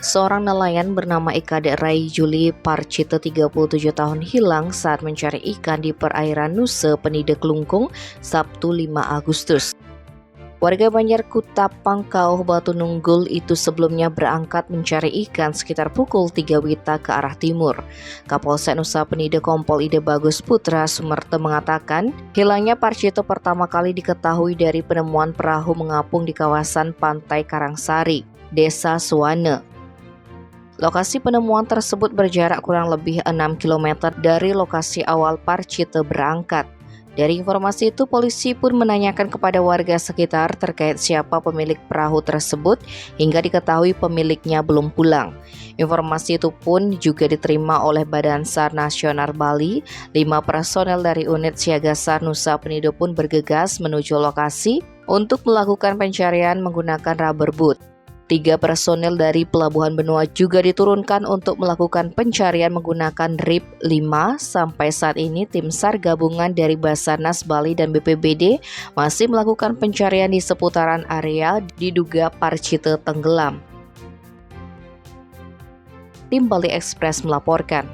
Seorang nelayan bernama Ikade Rai Juli Parcite 37 tahun hilang saat mencari ikan di perairan Nusa Penida Kelungkung, Sabtu 5 Agustus. Warga Banjar Kutapang Kauh Batu Nunggul itu sebelumnya berangkat mencari ikan sekitar pukul 3 WITA ke arah timur. Kapolsek Nusa Penida Kompol Ide Bagus Putra Sumerte mengatakan, hilangnya Parcite pertama kali diketahui dari penemuan perahu mengapung di kawasan Pantai Karangsari, Desa Suwane. Lokasi penemuan tersebut berjarak kurang lebih 6 km dari lokasi awal Parcite berangkat. Dari informasi itu, polisi pun menanyakan kepada warga sekitar terkait siapa pemilik perahu tersebut hingga diketahui pemiliknya belum pulang. Informasi itu pun juga diterima oleh Badan SAR Nasional Bali. 5 personel dari unit siaga SAR Nusa Penida pun bergegas menuju lokasi untuk melakukan pencarian menggunakan rubber boot. 3 personel dari Pelabuhan Benua juga diturunkan untuk melakukan pencarian menggunakan RIP 5. Sampai saat ini tim SAR gabungan dari Basarnas Bali dan BPBD masih melakukan pencarian di seputaran area diduga Parcite tenggelam. Tim Bali Express melaporkan.